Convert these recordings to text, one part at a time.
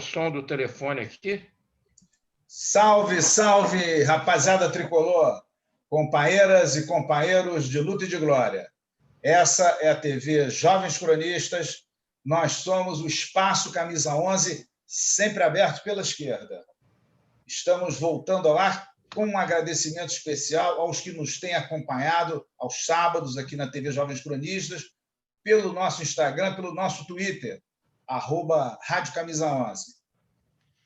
som do telefone aqui. Salve, salve, rapaziada tricolor, companheiras e companheiros de luta e de glória. Essa é a TV Jovens Cronistas. Nós somos o Espaço Camisa 11, sempre aberto pela esquerda. Estamos voltando ao ar com um agradecimento especial aos que nos têm acompanhado aos sábados aqui na TV Jovens Cronistas, pelo nosso Instagram, pelo nosso Twitter, @Rádio Camisa 11.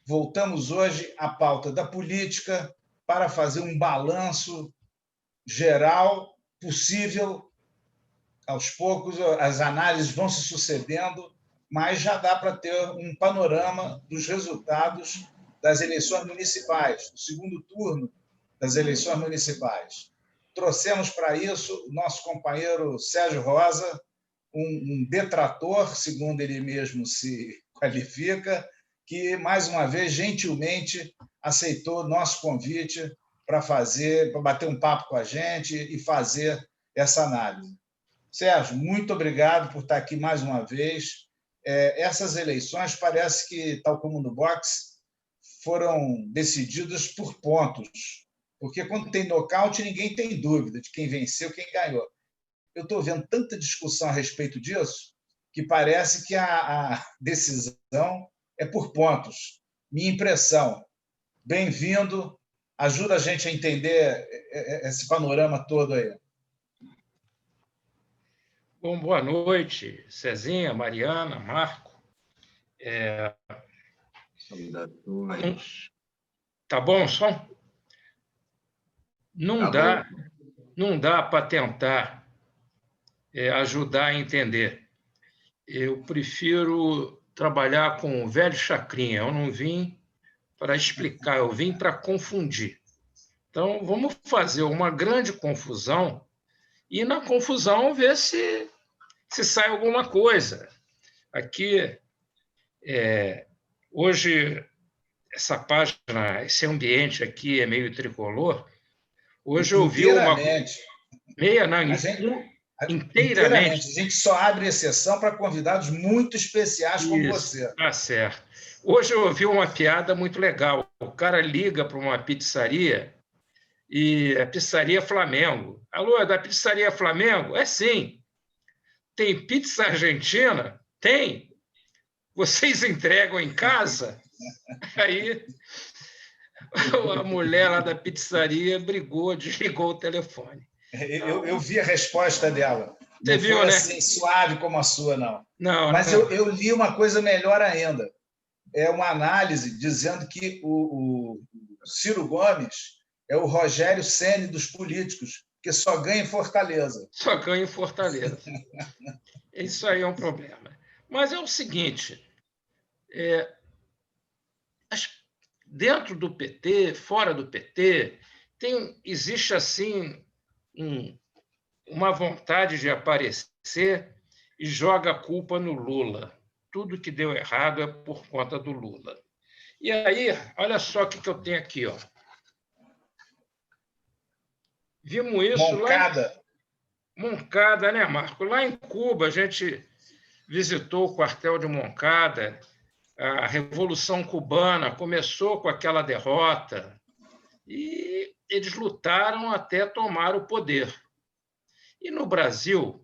Voltamos hoje à pauta da política para fazer um balanço geral possível. Aos poucos, as análises vão se sucedendo, mas já dá para ter um panorama dos resultados das eleições municipais, do segundo turno das eleições municipais. Trouxemos para isso o nosso companheiro Sérgio Rosa, um detrator, segundo ele mesmo se qualifica, que, mais uma vez, gentilmente aceitou nosso convite para bater um papo com a gente e fazer essa análise. Sérgio, muito obrigado por estar aqui mais uma vez. Essas eleições parece que, tal como no boxe, foram decididas por pontos, porque quando tem nocaute, ninguém tem dúvida de quem venceu, quem ganhou. Eu estou vendo tanta discussão a respeito disso que parece que a decisão é por pontos. Minha impressão. Bem-vindo. Ajuda a gente a entender esse panorama todo aí. Bom, boa noite, Cezinha, Mariana, Marco. Tá bom o som? Não dá para tentar ajudar a entender. Eu prefiro trabalhar com o velho Chacrinha. Eu não vim para explicar, eu vim para confundir. Então, vamos fazer uma grande confusão e, na confusão, ver se sai alguma coisa. Aqui, hoje, essa página, esse ambiente aqui é meio tricolor. Hoje eu vi uma... Inteiramente. A gente só abre exceção para convidados muito especiais como você. Tá certo. Hoje eu ouvi uma piada muito legal. O cara liga para uma pizzaria e a pizzaria Flamengo. Alô, é da pizzaria Flamengo? É sim. Tem pizza argentina? Tem. Vocês entregam em casa? Aí a mulher lá da pizzaria brigou, desligou o telefone. Eu vi a resposta dela. Você viu, foi né? Assim, suave como a sua, não. Não, mas eu li uma coisa melhor ainda. É uma análise dizendo que o Ciro Gomes é o Rogério Ceni dos políticos, que só ganha em Fortaleza. Só ganha em Fortaleza. Isso aí é um problema. Mas é o seguinte, dentro do PT, fora do PT, existe assim uma vontade de aparecer e joga a culpa no Lula. Tudo que deu errado é por conta do Lula. E aí, olha só o que eu tenho aqui. Ó. Vimos isso Moncada, né, Marco? Lá em Cuba, a gente visitou o quartel de Moncada. A Revolução Cubana começou com aquela derrota e eles lutaram até tomar o poder. E no Brasil,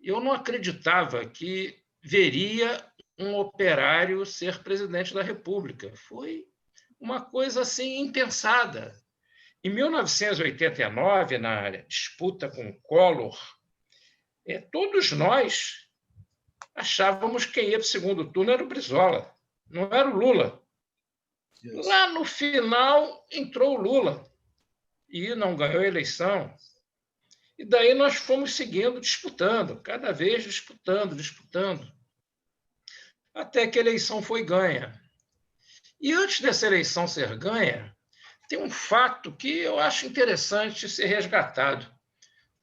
eu não acreditava que veria um operário ser presidente da República. Foi uma coisa assim impensada. Em 1989, na disputa com o Collor, todos nós achávamos que quem ia para o segundo turno era o Brizola, não era o Lula. Isso. Lá no final entrou o Lula e não ganhou a eleição. E daí nós fomos seguindo, disputando, cada vez disputando, até que a eleição foi ganha. E antes dessa eleição ser ganha, tem um fato que eu acho interessante ser resgatado.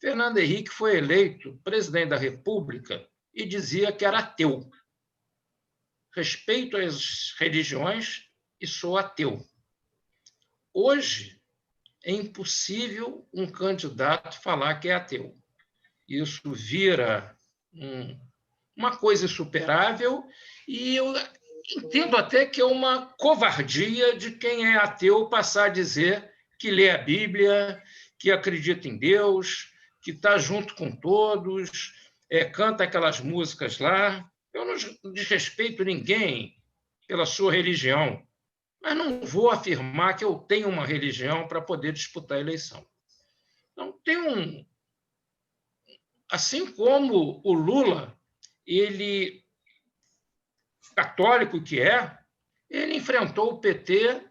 Fernando Henrique foi eleito presidente da República e dizia que era ateu. Respeito às religiões e sou ateu. Hoje, é impossível um candidato falar que é ateu. Isso vira uma coisa insuperável e entendo até que é uma covardia de quem é ateu passar a dizer que lê a Bíblia, que acredita em Deus, que está junto com todos, canta aquelas músicas lá. Eu não desrespeito ninguém pela sua religião, mas não vou afirmar que eu tenho uma religião para poder disputar a eleição. Então, assim como o Lula, ele, católico que é, ele enfrentou o PT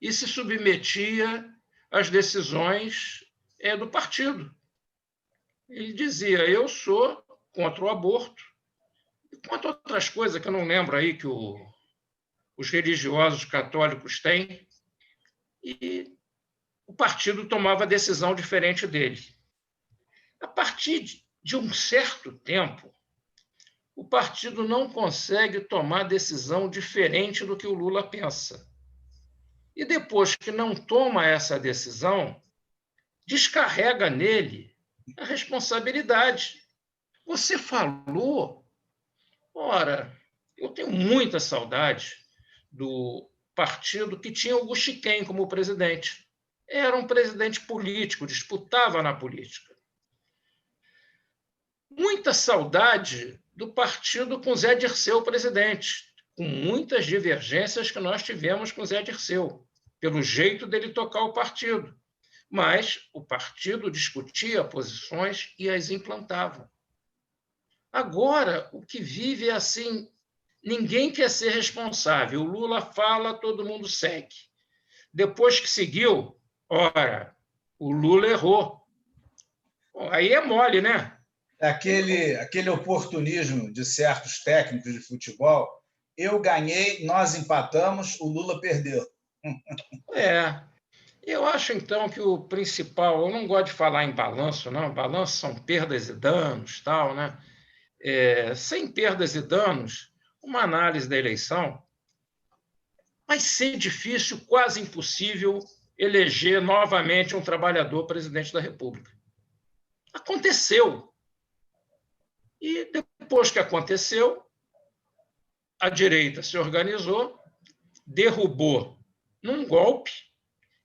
e se submetia às decisões do partido. Ele dizia: eu sou contra o aborto, e contra outras coisas que eu não lembro aí que os religiosos católicos têm, e o partido tomava decisão diferente dele. A partir de um certo tempo, o partido não consegue tomar decisão diferente do que o Lula pensa. E depois que não toma essa decisão, descarrega nele a responsabilidade. Você falou, ora, eu tenho muita saudade do partido que tinha o Guxiquem como presidente. Era um presidente político, disputava na política. Muita saudade do partido com Zé Dirceu presidente, com muitas divergências que nós tivemos com Zé Dirceu, pelo jeito dele tocar o partido. Mas o partido discutia posições e as implantava. Agora, o que vive é assim, ninguém quer ser responsável. O Lula fala, todo mundo segue. Depois que seguiu, ora, o Lula errou. Bom, aí é mole, né? Aquele oportunismo de certos técnicos de futebol, eu ganhei, nós empatamos, o Lula perdeu. Eu acho, então, que o principal... Eu não gosto de falar em balanço, não. Balanço são perdas e danos, tal, né? Sem perdas e danos, uma análise da eleição vai ser difícil, quase impossível, eleger novamente um trabalhador presidente da República. Aconteceu. E depois que aconteceu, a direita se organizou, derrubou num golpe,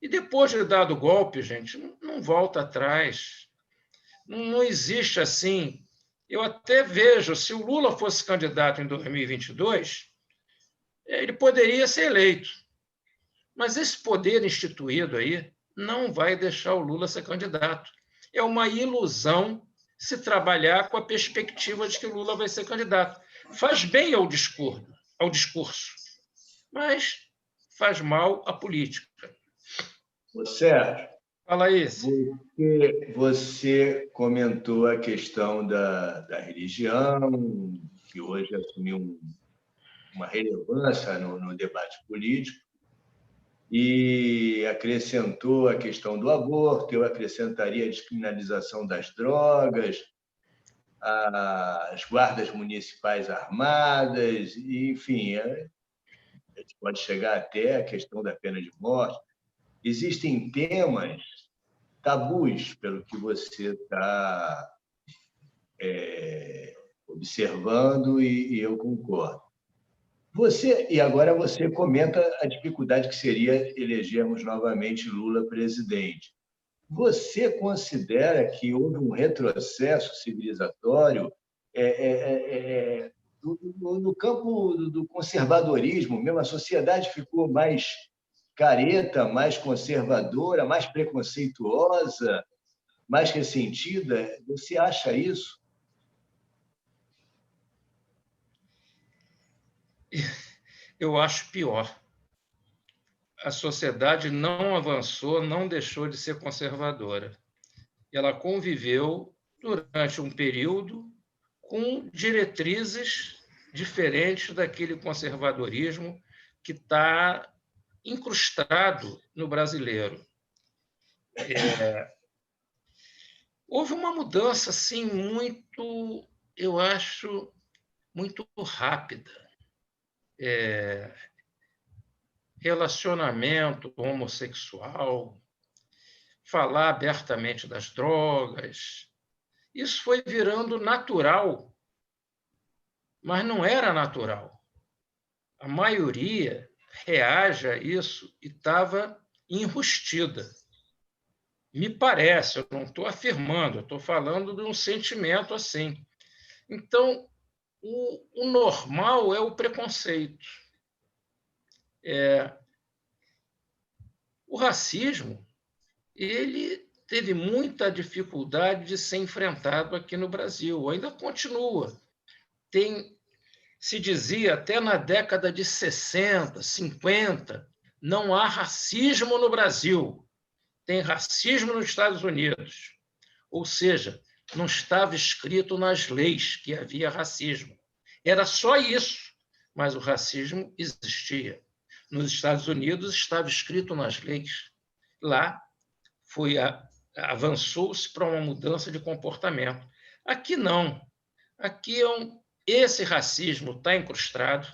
e depois de dado o golpe, gente, não volta atrás. Não existe assim. Eu até vejo, se o Lula fosse candidato em 2022, ele poderia ser eleito. Mas esse poder instituído aí não vai deixar o Lula ser candidato. É uma ilusão se trabalhar com a perspectiva de que o Lula vai ser candidato. Faz bem ao discurso, mas faz mal à política. Sérgio, Fala aí. você comentou a questão da religião, que hoje assumiu uma relevância no debate político, e acrescentou a questão do aborto, eu acrescentaria a descriminalização das drogas, as guardas municipais armadas, e, enfim, a gente pode chegar até a questão da pena de morte. Existem temas tabus, pelo que você está observando, e eu concordo. E agora você comenta a dificuldade que seria elegermos novamente Lula presidente. Você considera que houve um retrocesso civilizatório no campo do conservadorismo mesmo? A sociedade ficou mais careta, mais conservadora, mais preconceituosa, mais ressentida? Você acha isso? Eu acho pior. A sociedade não avançou, não deixou de ser conservadora. Ela conviveu durante um período com diretrizes diferentes daquele conservadorismo que está incrustado no brasileiro. Houve uma mudança assim muito, eu acho, muito rápida. Relacionamento homossexual, falar abertamente das drogas, isso foi virando natural, mas não era natural. a maioria reage a isso e estava enrustida. Me parece, eu não estou afirmando, eu estou falando de um sentimento assim. Então, o normal é o preconceito. O racismo, ele teve muita dificuldade de ser enfrentado aqui no Brasil, ainda continua. Se dizia até na década de 60, 50, não há racismo no Brasil, tem racismo nos Estados Unidos. Ou seja, não estava escrito nas leis que havia racismo. Era só isso, mas o racismo existia. Nos Estados Unidos estava escrito nas leis. Lá avançou-se para uma mudança de comportamento. Aqui não. Aqui esse racismo está incrustado,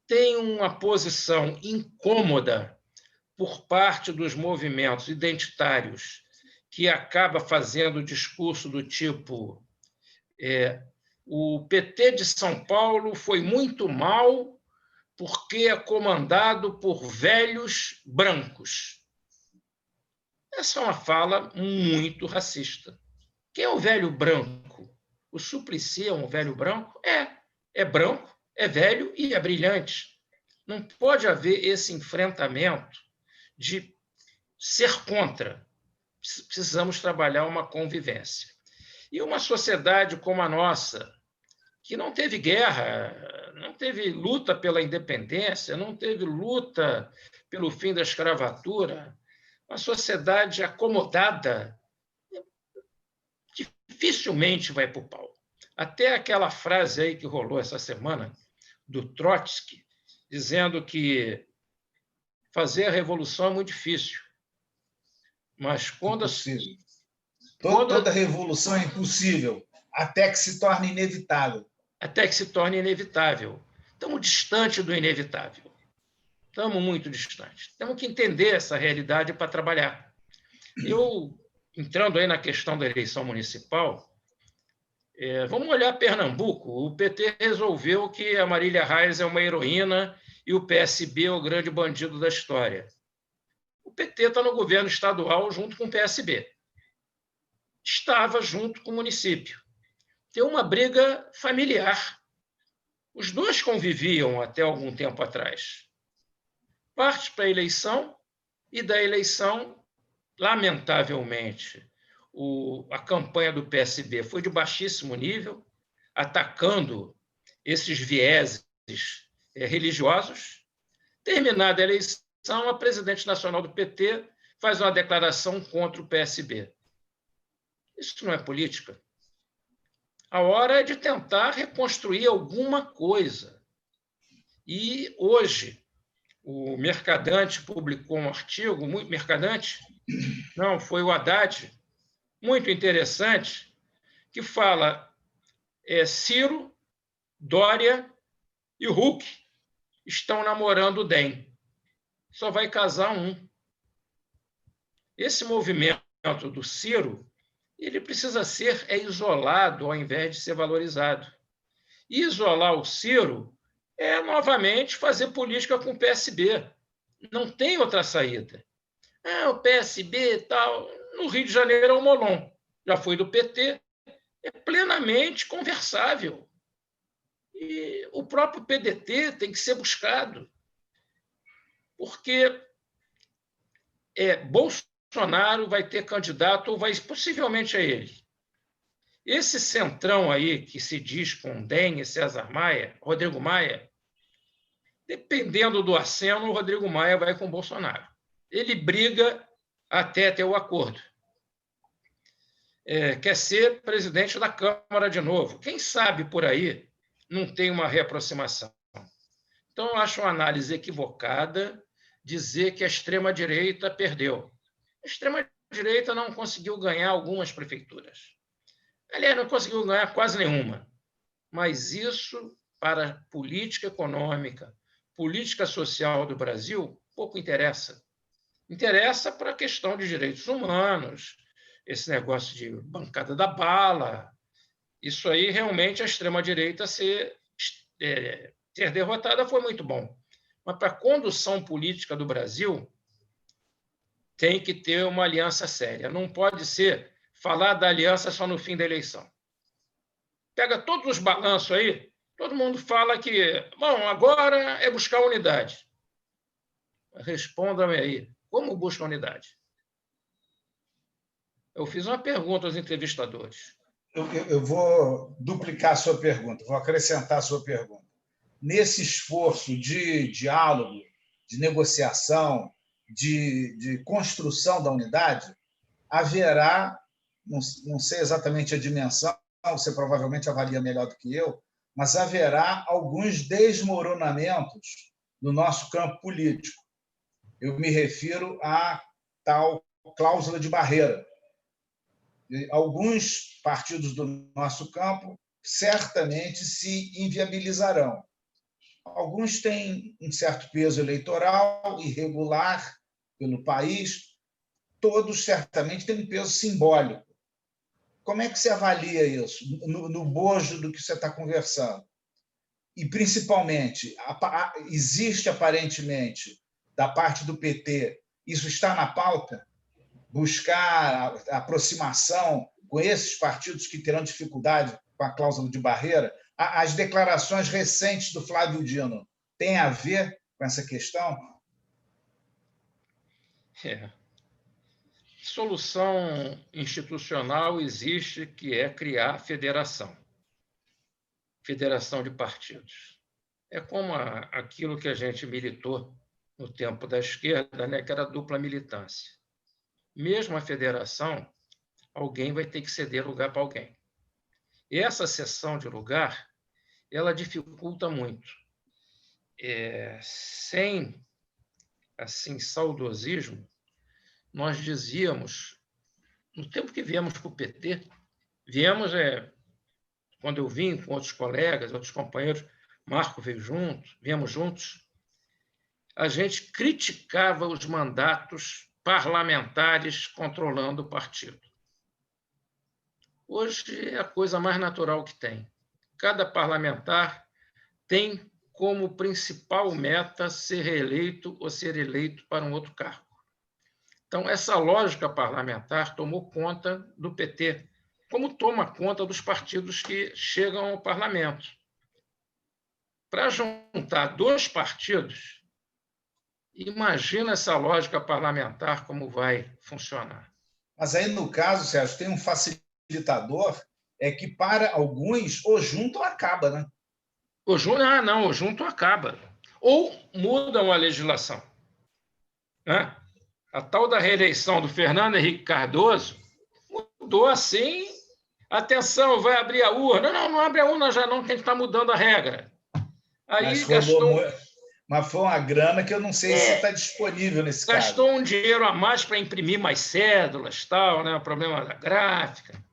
tem uma posição incômoda por parte dos movimentos identitários que acaba fazendo discurso do tipo o PT de São Paulo foi muito mal porque é comandado por velhos brancos. Essa é uma fala muito racista. Quem é o velho branco? O Suplicy é um velho branco? É branco, é velho e é brilhante. Não pode haver esse enfrentamento de ser contra. Precisamos trabalhar uma convivência. E uma sociedade como a nossa, que não teve guerra, não teve luta pela independência, não teve luta pelo fim da escravatura, uma sociedade acomodada, dificilmente vai para o pau. Até aquela frase aí que rolou essa semana, do Trotsky, dizendo que fazer a revolução é muito difícil. Mas quando... Impossível. Toda revolução é impossível, até que se torne inevitável. Até que se torne inevitável. Estamos distante do inevitável. Estamos muito distantes. Temos que entender essa realidade para trabalhar. Entrando aí na questão da eleição municipal, vamos olhar Pernambuco. O PT resolveu que a Marília Reis é uma heroína e o PSB é o grande bandido da história. O PT está no governo estadual junto com o PSB. Estava junto com o município. Tem uma briga familiar. Os dois conviviam até algum tempo atrás. Parte para a eleição e da eleição, lamentavelmente, a campanha do PSB foi de baixíssimo nível, atacando esses vieses religiosos. Terminada a eleição, a presidente nacional do PT faz uma declaração contra o PSB. Isso não é política. A hora é de tentar reconstruir alguma coisa. E hoje, o Mercadante publicou um artigo, foi o Haddad, muito interessante, que fala Ciro, Dória e o Huck estão namorando o DEM. Só vai casar um. Esse movimento do Ciro, ele precisa ser isolado ao invés de ser valorizado. E isolar o Ciro é, novamente, fazer política com o PSB. Não tem outra saída. O PSB e tal, no Rio de Janeiro é o Molon, já foi do PT, é plenamente conversável. E o próprio PDT tem que ser buscado, porque Bolsonaro vai ter candidato, ou vai possivelmente a ele. Esse centrão aí, que se diz com DEM e César Maia, Rodrigo Maia, dependendo do aceno, o Rodrigo Maia vai com o Bolsonaro. Ele briga até ter o acordo. Quer ser presidente da Câmara de novo. Quem sabe por aí não tem uma reaproximação. Então, eu acho uma análise equivocada dizer que a extrema-direita perdeu. A extrema-direita não conseguiu ganhar algumas prefeituras. Aliás, não conseguiu ganhar quase nenhuma. Mas isso, para a política econômica, política social do Brasil, pouco interessa. Interessa para a questão de direitos humanos, esse negócio de bancada da bala. Isso aí, realmente, a extrema-direita Ser derrotada foi muito bom. Mas para a condução política do Brasil, tem que ter uma aliança séria. Não pode ser falar da aliança só no fim da eleição. Pega todos os balanços aí, todo mundo fala que, bom, agora é buscar unidade. Responda-me aí, como busca unidade? Eu fiz uma pergunta aos entrevistadores. Eu vou duplicar a sua pergunta, vou acrescentar a sua pergunta. Nesse esforço de diálogo, de negociação, de construção da unidade, haverá, não sei exatamente a dimensão, você provavelmente avalia melhor do que eu, mas haverá alguns desmoronamentos no nosso campo político. Eu me refiro à tal cláusula de barreira. Alguns partidos do nosso campo certamente se inviabilizarão. Alguns têm um certo peso eleitoral, irregular pelo país, todos certamente têm um peso simbólico. Como é que você avalia isso, no bojo do que você está conversando? E, principalmente, existe aparentemente, da parte do PT, isso está na pauta? Buscar a aproximação com esses partidos que terão dificuldade com a cláusula de barreira? As declarações recentes do Flávio Dino têm a ver com essa questão? Solução institucional existe, que é criar federação de partidos. É como aquilo que a gente militou no tempo da esquerda, né, que era a dupla militância. Mesmo a federação, alguém vai ter que ceder lugar para alguém. E essa cessão de lugar, ela dificulta muito. Sem assim saudosismo, nós dizíamos, no tempo que viemos para o PT, viemos, quando eu vim com outros colegas, outros companheiros, Marco veio junto, viemos juntos, a gente criticava os mandatos parlamentares controlando o partido. Hoje é a coisa mais natural que tem. Cada parlamentar tem como principal meta ser reeleito ou ser eleito para um outro cargo. Então, essa lógica parlamentar tomou conta do PT, como toma conta dos partidos que chegam ao parlamento. Para juntar dois partidos, imagina essa lógica parlamentar como vai funcionar. Mas aí, no caso, Sérgio, tem um facilitador, que para alguns o junto acaba, né? O junto acaba. Ou mudam a legislação. Né? A tal da reeleição do Fernando Henrique Cardoso mudou assim. Atenção, vai abrir a urna. Não abre a urna já não, que a gente está mudando a regra. Aí mas foi uma grana que eu não sei se está disponível nesse caso. Gastou um dinheiro a mais para imprimir mais cédulas, tal, né? O problema da gráfica.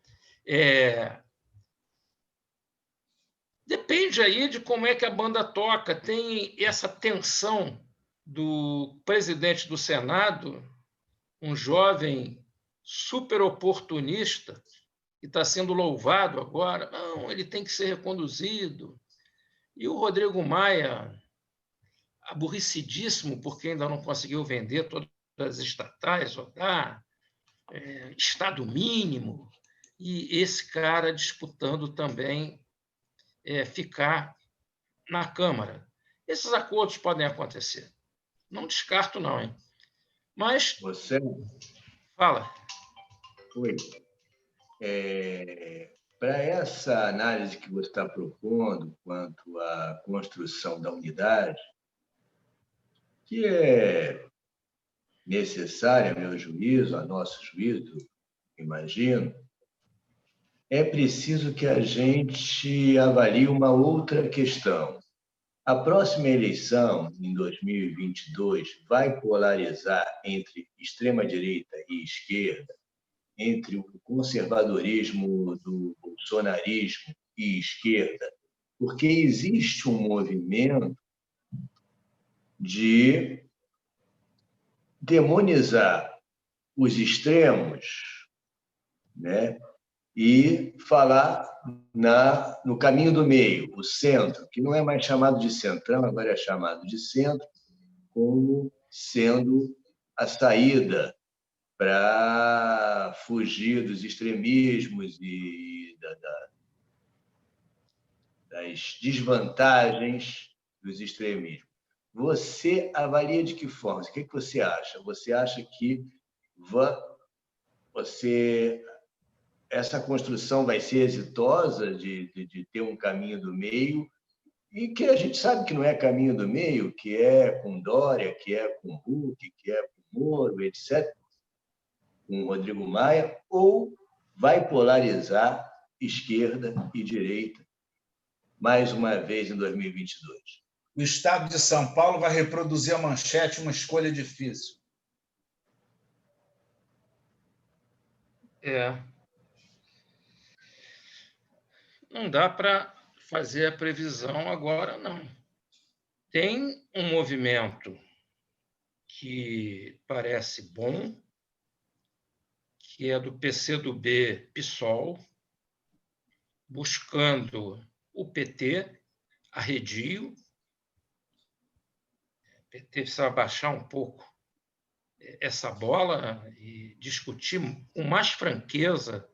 Depende aí de como é que a banda toca. Tem essa tensão do presidente do Senado, um jovem super oportunista, que está sendo louvado agora. Não, ele tem que ser reconduzido. E o Rodrigo Maia, aborrecidíssimo, porque ainda não conseguiu vender todas as estatais, ou Estado mínimo, e esse cara disputando também ficar na Câmara. Esses acordos podem acontecer. Não descarto, não, hein? Mas... Você... Fala. Oi. Para essa análise que você está propondo quanto à construção da unidade, que é necessária, a meu juízo, a nosso juízo, imagino, é preciso que a gente avalie uma outra questão. A próxima eleição, em 2022, vai polarizar entre extrema-direita e esquerda, entre o conservadorismo do bolsonarismo e esquerda, porque existe um movimento de demonizar os extremos, né? e falar no caminho do meio, o centro, que não é mais chamado de centrão, agora é chamado de centro, como sendo a saída para fugir dos extremismos e das desvantagens dos extremismos. Você avalia de que forma? O que você acha? Você acha que essa construção vai ser exitosa de ter um caminho do meio, e que a gente sabe que não é caminho do meio, que é com Dória, que é com Huck, que é com Moro, etc., com Rodrigo Maia, ou vai polarizar esquerda e direita mais uma vez em 2022? O Estado de São Paulo vai reproduzir a manchete Uma Escolha Difícil. Não dá para fazer a previsão agora, não. Tem um movimento que parece bom, que é do PCdoB, PSOL, buscando o PT, arredio. O PT precisa baixar um pouco essa bola e discutir com mais franqueza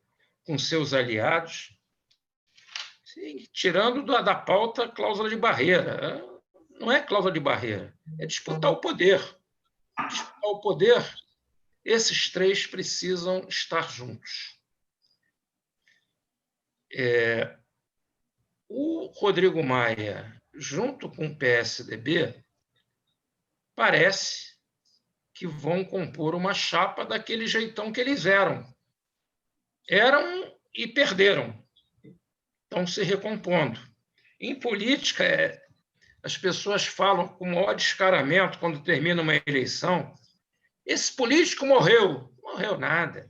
com seus aliados, tirando da pauta a cláusula de barreira. Não é cláusula de barreira, é disputar o poder. Disputar o poder, esses três precisam estar juntos. O Rodrigo Maia, junto com o PSDB, parece que vão compor uma chapa daquele jeitão que eles eram. Eram e perderam. Estão se recompondo. Em política, as pessoas falam com o maior descaramento quando termina uma eleição: esse político morreu. Não morreu nada.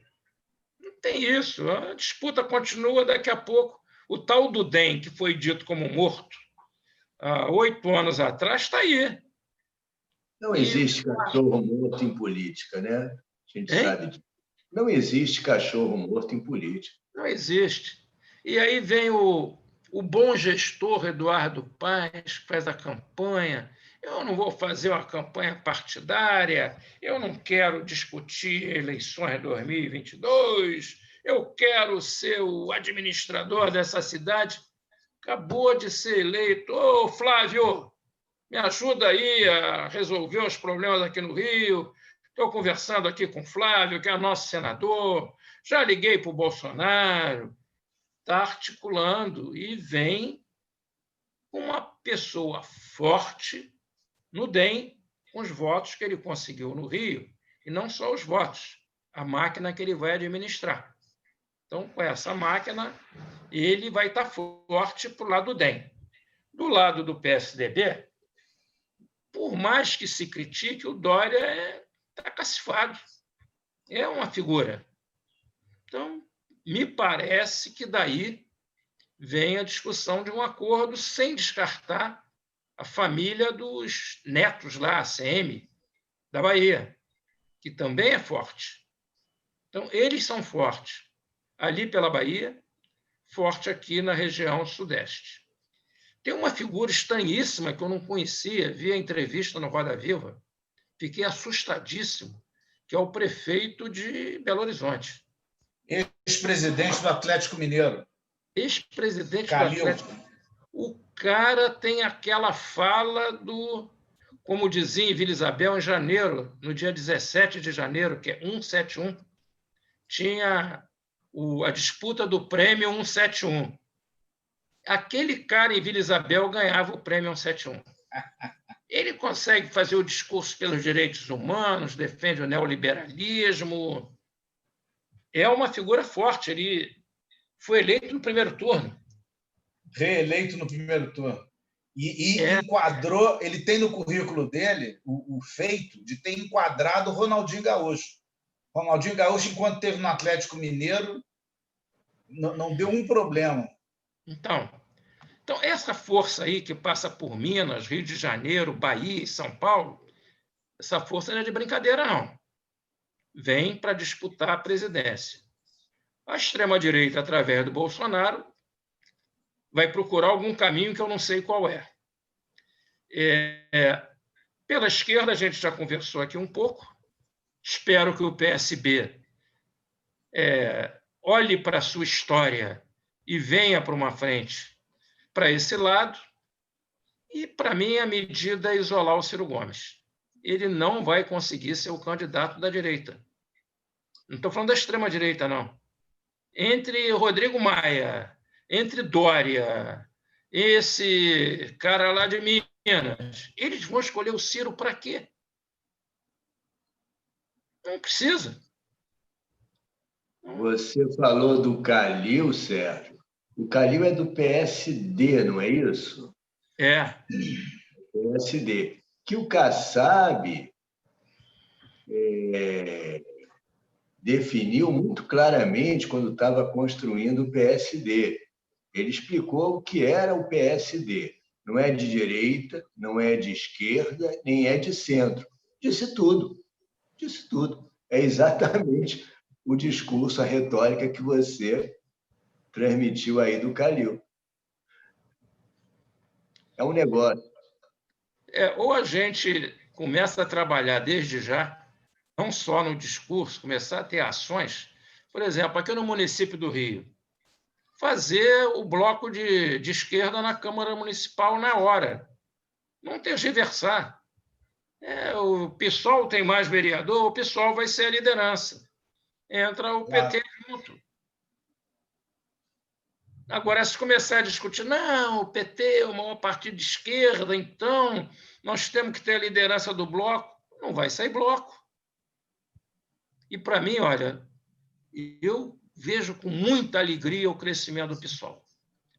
Não tem isso. A disputa continua. Daqui a pouco, o tal do DEM, que foi dito como morto há 8 anos atrás, está aí. Não existe cachorro morto em política, né? A gente sabe disso. Não existe cachorro morto em política. Não existe. E aí vem o bom gestor Eduardo Paes, que faz a campanha. Eu não vou fazer uma campanha partidária, eu não quero discutir eleições de 2022, eu quero ser o administrador dessa cidade. Acabou de ser eleito. Ô, Flávio, me ajuda aí a resolver os problemas aqui no Rio. Estou conversando aqui com o Flávio, que é nosso senador. Já liguei para o Bolsonaro. Está articulando e vem uma pessoa forte no DEM, com os votos que ele conseguiu no Rio, e não só os votos, a máquina que ele vai administrar. Então, com essa máquina, ele vai estar forte para o lado do DEM. Do lado do PSDB, por mais que se critique, o Dória está cacifado. É uma figura. Então, me parece que daí vem a discussão de um acordo sem descartar a família dos netos lá, a ACM, da Bahia, que também é forte. Então, eles são fortes ali pela Bahia, forte aqui na região sudeste. Tem uma figura estranhíssima que eu não conhecia, vi a entrevista no Roda Viva, fiquei assustadíssimo, que é o prefeito de Belo Horizonte. Ex-presidente do Atlético Mineiro. Ex-presidente do Atlético. O cara tem aquela fala do, como dizia em Vila Isabel, em janeiro, no dia 17 de janeiro, que é 171, tinha a disputa do prêmio 171. Aquele cara em Vila Isabel ganhava o prêmio 171. Ele consegue fazer o discurso pelos direitos humanos, defende o neoliberalismo. É uma figura forte. Ele foi eleito no primeiro turno. Reeleito no primeiro turno. E enquadrou, ele tem no currículo dele o feito de ter enquadrado o Ronaldinho Gaúcho. Ronaldinho Gaúcho, enquanto esteve no Atlético Mineiro, não deu um problema. Então, essa força aí que passa por Minas, Rio de Janeiro, Bahia e São Paulo, essa força não é de brincadeira, não. Vem para disputar a presidência. A extrema-direita, através do Bolsonaro, vai procurar algum caminho que eu não sei qual é. Pela esquerda, a gente já conversou aqui um pouco. Espero que o PSB olhe para a sua história e venha para uma frente para esse lado. E, para mim, a medida é isolar o Ciro Gomes. Ele não vai conseguir ser o candidato da direita. Não estou falando da extrema-direita, não. Entre Rodrigo Maia, entre Dória, esse cara lá de Minas, eles vão escolher o Ciro para quê? Não precisa. Você falou do Calil, Sérgio. O Calil é do PSD, não é isso? É. PSD. Que o Kassab definiu muito claramente quando estava construindo o PSD. Ele explicou o que era o PSD. Não é de direita, não é de esquerda, nem é de centro. Disse tudo. Disse tudo. É exatamente o discurso, a retórica que você transmitiu aí do Calil. É um negócio. Ou a gente começa a trabalhar desde já, não só no discurso, começar a ter ações. Por exemplo, aqui no município do Rio, fazer o bloco de esquerda na Câmara Municipal na hora. Não tergiversar. O PSOL tem mais vereador, o PSOL vai ser a liderança. Entra o PT junto. Agora, se começar a discutir, não, o PT é o maior partido de esquerda, então nós temos que ter a liderança do bloco, não vai sair bloco. E, para mim, olha, eu vejo com muita alegria o crescimento do PSOL,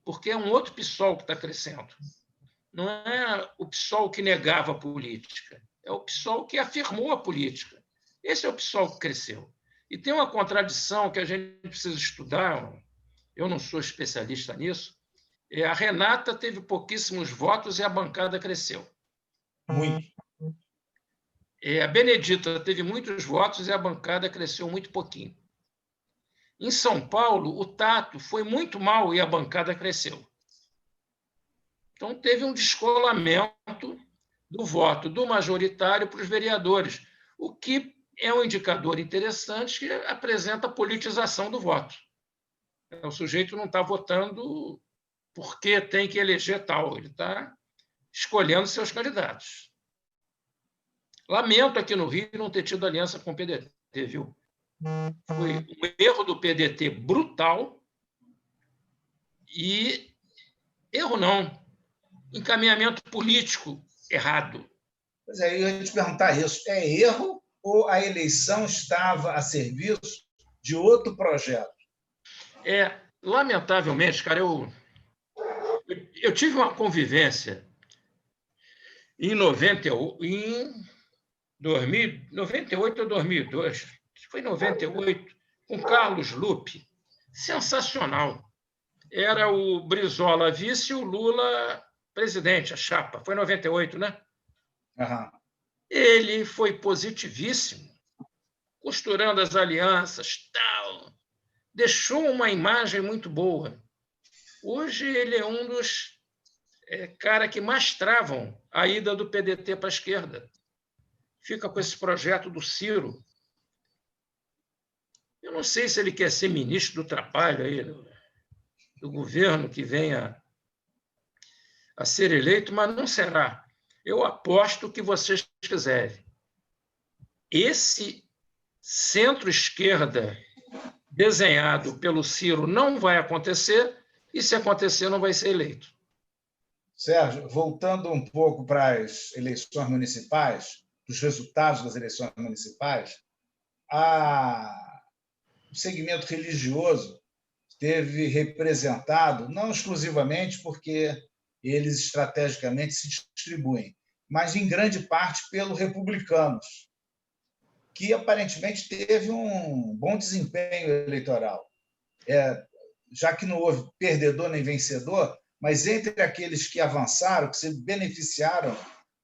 porque é um outro PSOL que está crescendo. Não é o PSOL que negava a política, é o PSOL que afirmou a política. Esse é o PSOL que cresceu. E tem uma contradição que a gente precisa estudar, eu não sou especialista nisso, a Renata teve pouquíssimos votos e a bancada cresceu. Muito. A Benedita teve muitos votos e a bancada cresceu muito pouquinho. Em São Paulo, o Tato foi muito mal e a bancada cresceu. Então, teve um descolamento do voto do majoritário para os vereadores, o que é um indicador interessante que apresenta a politização do voto. O sujeito não está votando porque tem que eleger tal, ele está escolhendo seus candidatos. Lamento aqui no Rio não ter tido aliança com o PDT, viu? Foi um erro do PDT brutal e erro não, encaminhamento político errado. Pois é, eu ia te perguntar isso. É erro ou a eleição estava a serviço de outro projeto? Lamentavelmente, cara, eu tive uma convivência em 98 ou 2002, foi em 98, com Carlos Lupe, sensacional. Era o Brizola vice e o Lula presidente, a chapa. Foi em 98, né? Uhum. Ele foi positivíssimo, costurando as alianças, tal. Deixou uma imagem muito boa. Hoje ele é um dos caras que mais travam a ida do PDT para a esquerda. Fica com esse projeto do Ciro. Eu não sei se ele quer ser ministro do trabalho aí, do governo que venha a ser eleito, mas não será. Eu aposto que vocês quiserem. Esse centro-esquerda desenhado pelo Ciro não vai acontecer, e se acontecer, não vai ser eleito. Sérgio, voltando um pouco para as eleições municipais, dos resultados das eleições municipais, o segmento religioso esteve representado, não exclusivamente porque eles estrategicamente se distribuem, mas em grande parte pelos republicanos, que aparentemente teve um bom desempenho eleitoral. Já que não houve perdedor nem vencedor, mas entre aqueles que avançaram, que se beneficiaram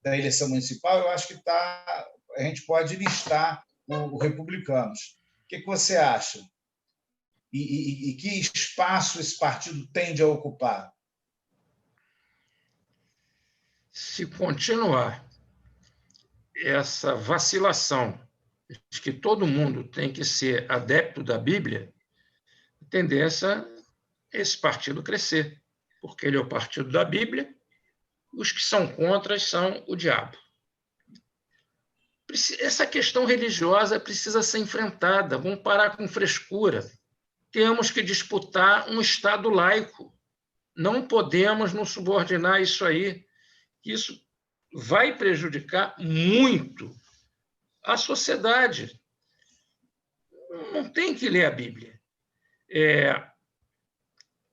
da eleição municipal, eu acho que a gente pode listar os republicanos. O que você acha? E que espaço esse partido tende a ocupar? Se continuar essa vacilação de que todo mundo tem que ser adepto da Bíblia, a tendência é esse partido crescer, porque ele é o partido da Bíblia, os que são contra são o diabo. Essa questão religiosa precisa ser enfrentada, vamos parar com frescura. Temos que disputar um Estado laico. Não podemos nos subordinar a isso aí. Isso vai prejudicar muito a sociedade. Não tem que ler a Bíblia.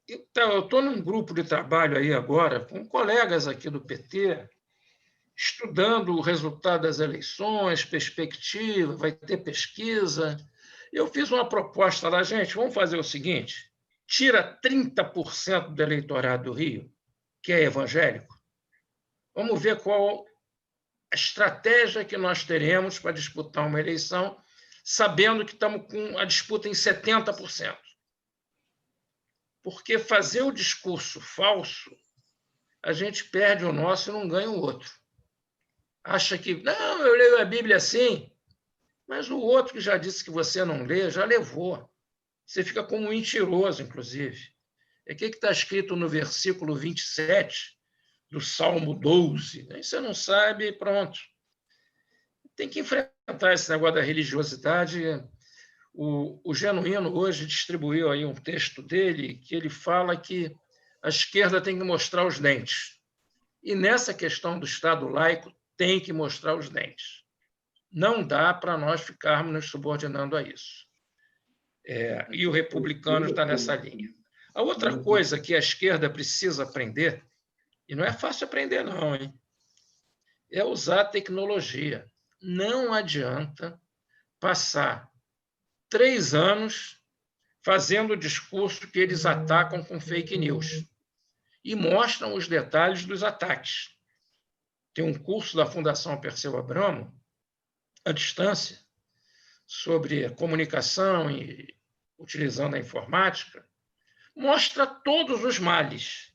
Então, eu estou num grupo de trabalho aí agora, com colegas aqui do PT, estudando o resultado das eleições, perspectiva, vai ter pesquisa. Eu fiz uma proposta lá, gente, vamos fazer o seguinte, tira 30% do eleitorado do Rio, que é evangélico, vamos ver qual a estratégia que nós teremos para disputar uma eleição, sabendo que estamos com a disputa em 70%. Porque fazer o discurso falso, a gente perde o nosso e não ganha o outro. Acha que, não, eu leio a Bíblia assim, mas o outro que já disse que você não lê, já levou. Você fica como um mentiroso, inclusive. É o que está escrito no versículo 27 do Salmo 12. Aí você não sabe, pronto. Tem que enfrentar esse negócio da religiosidade. O Genuíno hoje distribuiu aí um texto dele que ele fala que a esquerda tem que mostrar os dentes. E nessa questão do Estado laico, tem que mostrar os dentes. Não dá para nós ficarmos nos subordinando a isso. E o republicano está nessa linha. A outra coisa que a esquerda precisa aprender, e não é fácil aprender, não, hein? É usar a tecnologia. Não adianta passar 3 anos fazendo o discurso que eles atacam com fake news e mostram os detalhes dos ataques. Tem um curso da Fundação Perseu Abramo, à distância, sobre comunicação e utilizando a informática, mostra todos os males.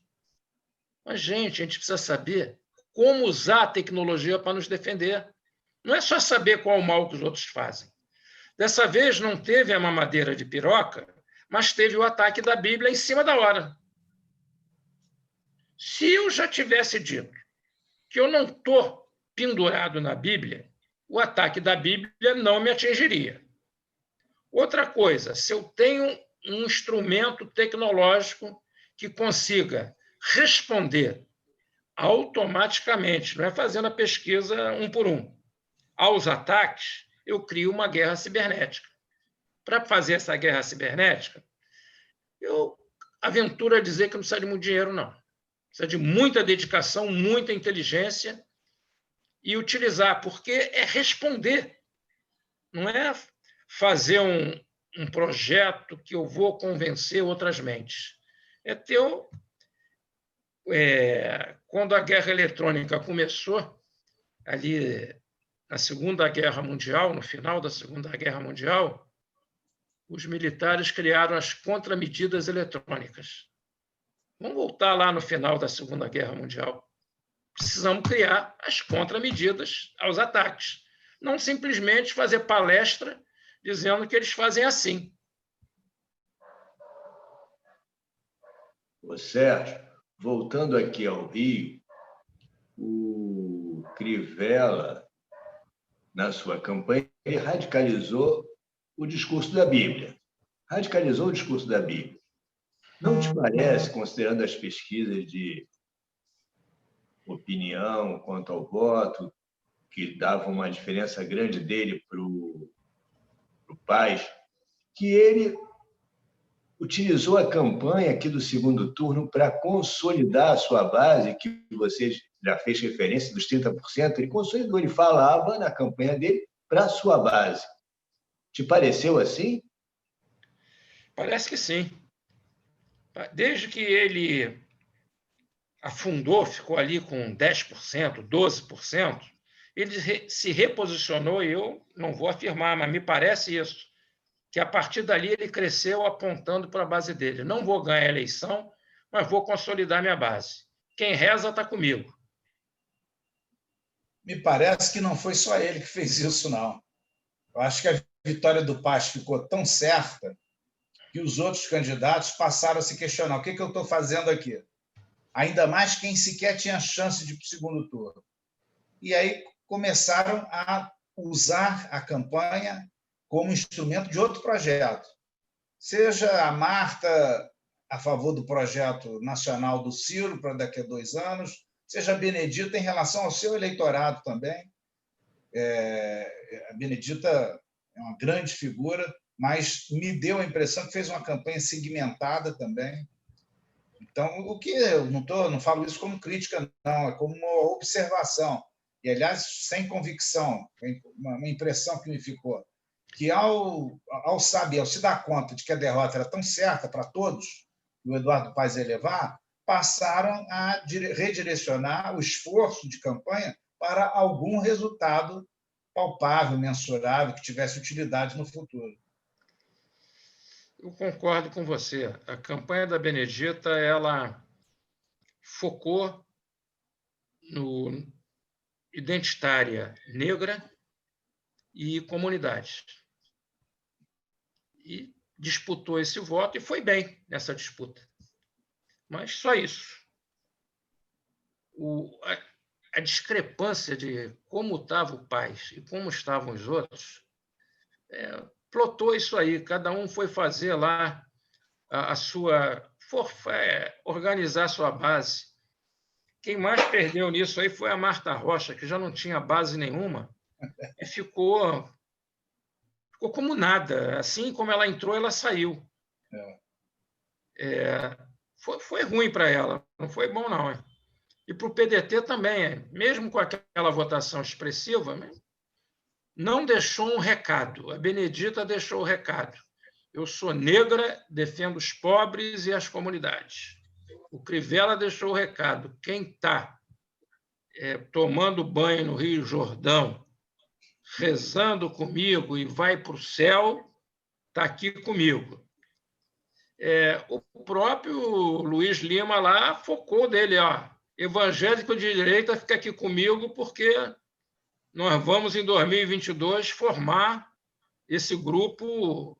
Mas, gente, a gente precisa saber como usar a tecnologia para nos defender. Não é só saber qual o mal que os outros fazem. Dessa vez não teve a mamadeira de piroca, mas teve o ataque da Bíblia em cima da hora. Se eu já tivesse dito que eu não estou pendurado na Bíblia, o ataque da Bíblia não me atingiria. Outra coisa, se eu tenho um instrumento tecnológico que consiga responder automaticamente, não é fazendo a pesquisa um por um, aos ataques, eu crio uma guerra cibernética. Para fazer essa guerra cibernética, eu aventuro a dizer que não precisa de muito dinheiro, não. Precisa de muita dedicação, muita inteligência e utilizar, porque é responder. Não é fazer um projeto que eu vou convencer outras mentes. É ter... quando a guerra eletrônica começou, ali na Segunda Guerra Mundial, no final da Segunda Guerra Mundial, os militares criaram as contramedidas eletrônicas. Vamos voltar lá no final da Segunda Guerra Mundial. Precisamos criar as contramedidas aos ataques. Não simplesmente fazer palestra dizendo que eles fazem assim. Ô, Sérgio, voltando aqui ao Rio, o Crivella, na sua campanha, ele radicalizou o discurso da Bíblia. Radicalizou o discurso da Bíblia. Não te parece, considerando as pesquisas de opinião quanto ao voto, que davam uma diferença grande dele para o Paes, que ele utilizou a campanha aqui do segundo turno para consolidar a sua base, que você já fez referência dos 30%, ele consolidou, ele falava na campanha dele para a sua base. Te pareceu assim? Parece que sim. Desde que ele afundou, ficou ali com 10%, 12%, ele se reposicionou, e eu não vou afirmar, mas me parece isso. que a partir dali ele cresceu apontando para a base dele. Não vou ganhar a eleição, mas vou consolidar minha base. Quem reza está comigo. Me parece que não foi só ele que fez isso, não. Eu acho que a vitória do Paz ficou tão certa que os outros candidatos passaram a se questionar: o que eu estou fazendo aqui? Ainda mais quem sequer tinha chance de ir para o segundo turno. E aí começaram a usar a campanha como instrumento de outro projeto. Seja a Marta a favor do projeto nacional do Ciro para daqui a 2 anos, seja a Benedita em relação ao seu eleitorado também. A Benedita é uma grande figura, mas me deu a impressão que fez uma campanha segmentada também. Então, o que eu não falo isso como crítica, não, é como uma observação. E, aliás, sem convicção, uma impressão que me ficou, que ao se dar conta de que a derrota era tão certa para todos, e o Eduardo Paes ia levar, passaram a redirecionar o esforço de campanha para algum resultado palpável, mensurável, que tivesse utilidade no futuro. Eu concordo com você. A campanha da Benedita, ela focou no identitária negra e comunidade. E disputou esse voto e foi bem nessa disputa. Mas só isso. A discrepância de como estava o Paes e como estavam os outros plotou isso aí. Cada um foi fazer lá a sua... organizar a sua base. Quem mais perdeu nisso aí foi a Marta Rocha, que já não tinha base nenhuma e ficou como nada. Assim como ela entrou, ela saiu. Foi ruim para ela, não foi bom, não. E para o PDT também, mesmo com aquela votação expressiva, não deixou um recado. A Benedita deixou o recado. Eu sou negra, defendo os pobres e as comunidades. O Crivella deixou o recado. Quem está tomando banho no Rio Jordão, rezando comigo e vai para o céu, está aqui comigo. O próprio Luiz Lima lá focou dele, evangélico de direita fica aqui comigo porque nós vamos, em 2022, formar esse grupo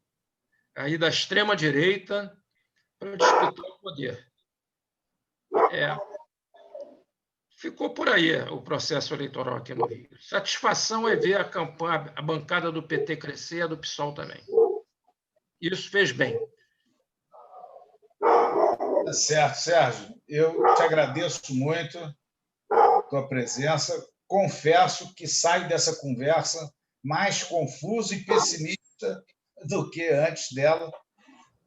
aí da extrema-direita para disputar o poder. Ficou por aí o processo eleitoral aqui no Rio. Satisfação é ver a bancada do PT crescer e a do PSOL também. Isso fez bem. Tá certo, Sérgio. Eu te agradeço muito a tua presença. Confesso que saio dessa conversa mais confuso e pessimista do que antes dela,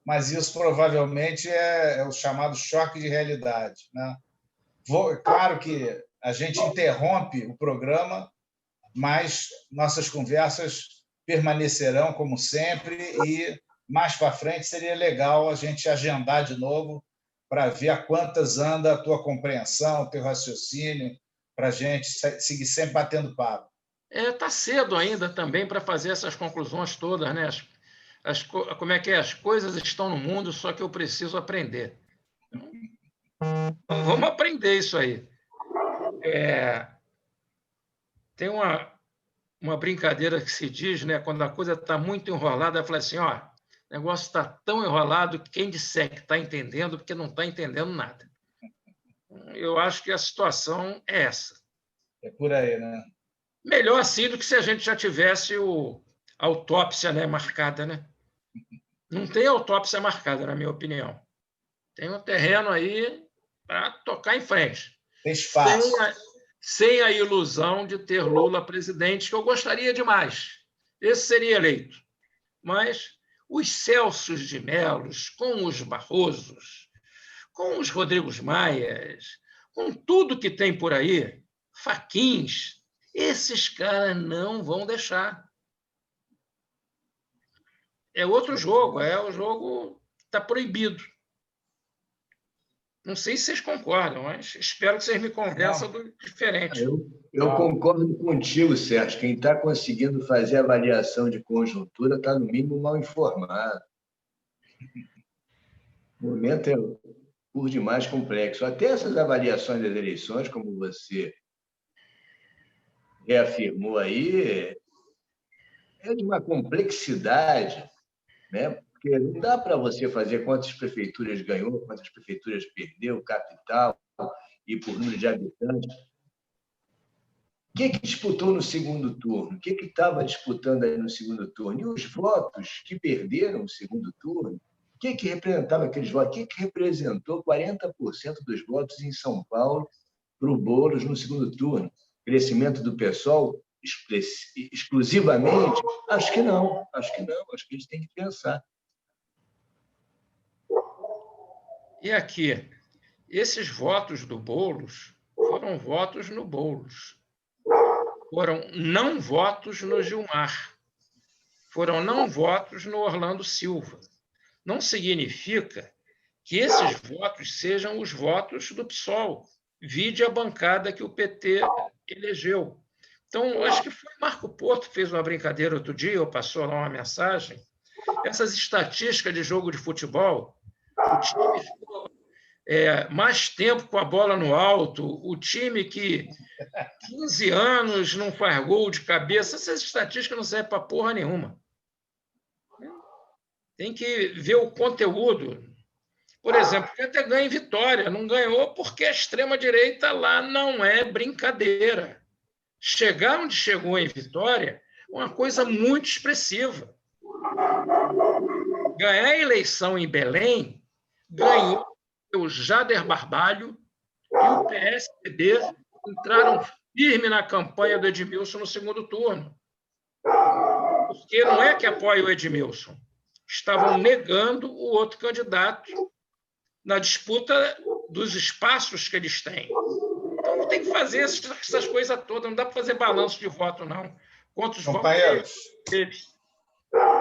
mas isso provavelmente é o chamado choque de realidade, né? Claro que a gente interrompe o programa, mas nossas conversas permanecerão como sempre e mais para frente seria legal a gente agendar de novo para ver a quantas anda a tua compreensão, o teu raciocínio, para a gente seguir sempre batendo papo. Está cedo ainda também para fazer essas conclusões todas, né? Como é que é? As coisas estão no mundo, só que eu preciso aprender. Então, vamos aprender isso aí. Tem uma brincadeira que se diz, né? Quando a coisa está muito enrolada, fala assim, o negócio está tão enrolado que quem disser que está entendendo, porque não está entendendo nada. Eu acho que a situação é essa. É por aí, né? Melhor assim do que se a gente já tivesse a autópsia, né, marcada, né? Não tem autópsia marcada, na minha opinião. Tem um terreno aí para tocar em frente. Tem espaço. Sem a ilusão de ter Lula presidente, que eu gostaria demais. Esse seria eleito. Mas os Celsos de Melos, com os Barrosos, com os Rodrigos Maias, com tudo que tem por aí, Facquins, esses caras não vão deixar. É outro jogo, o jogo está proibido. Não sei se vocês concordam, mas espero que vocês me convençam do diferente. Eu concordo contigo, Sérgio. Quem está conseguindo fazer avaliação de conjuntura está, no mínimo, mal informado. O momento é por demais complexo. Até essas avaliações das eleições, como você reafirmou aí, é de uma complexidade, né? Porque não dá para você fazer quantas prefeituras ganhou, quantas prefeituras perdeu, capital e por número de habitantes. O que disputou no segundo turno? O que estava disputando aí no segundo turno? E os votos que perderam o segundo turno? O que representava aqueles votos? O que representou 40% dos votos em São Paulo para o Boulos no segundo turno? Crescimento do PSOL exclusivamente? Acho que não. Acho que a gente tem que pensar. E aqui, esses votos do Boulos foram votos no Boulos. Foram não votos no Gilmar. Foram não votos no Orlando Silva. Não significa que esses votos sejam os votos do PSOL. Vide a bancada que o PT elegeu. Então, acho que foi Marco Porto que fez uma brincadeira outro dia, ou passou lá uma mensagem. Essas estatísticas de jogo de futebol, o time ficou mais tempo com a bola no alto, o time que 15 anos não faz gol de cabeça, essas estatísticas não servem para porra nenhuma. Tem que ver o conteúdo. Por exemplo, o PT ganha em Vitória, não ganhou porque a extrema-direita lá não é brincadeira. Chegar onde chegou em Vitória é uma coisa muito expressiva. Ganhar a eleição em Belém, ganhou o Jader Barbalho e o PSDB entraram firme na campanha do Edmilson no segundo turno. Porque não é que apoia o Edmilson, estavam negando o outro candidato na disputa dos espaços que eles têm. Então, tem que fazer essas coisas todas, não dá para fazer balanço de voto, não. Quantos companheiros, votos?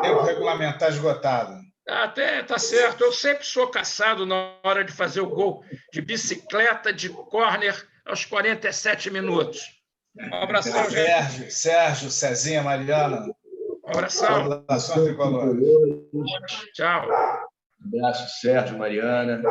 Tempo regulamentar esgotado. Até tá certo. Eu sempre sou caçado na hora de fazer o gol de bicicleta, de córner, aos 47 minutos. Um abração, gente. Sérgio, Cezinha, Mariana. Um abração. Saudações tricolores. Tchau. Abraço, Sérgio, Mariana.